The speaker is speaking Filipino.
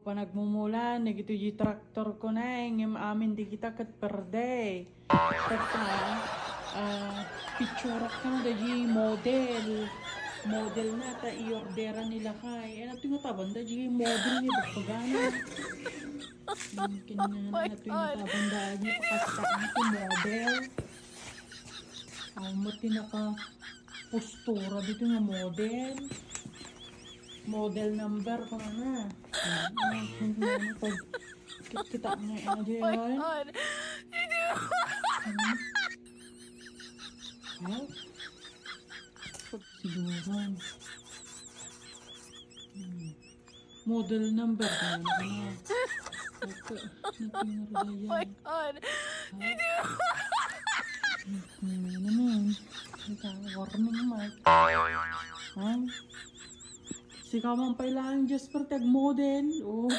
Panagmumulan, nagito yung traktor ko na yung amin di kita kat per day. Tata, picture ka na di model. Model na ta i-ordera nila kay. Ano tinataban da di model ni bagpagana. Kinana na tinataban da di pakastaan ko model. Ang mati naka postura dito nga model. Model number ko na. Pag kita nga ano dyan. Pagsiluhan. Model number ko na. Oh my God. Naman. Warning mark. Si kamang pailangan just per tag model. Oh.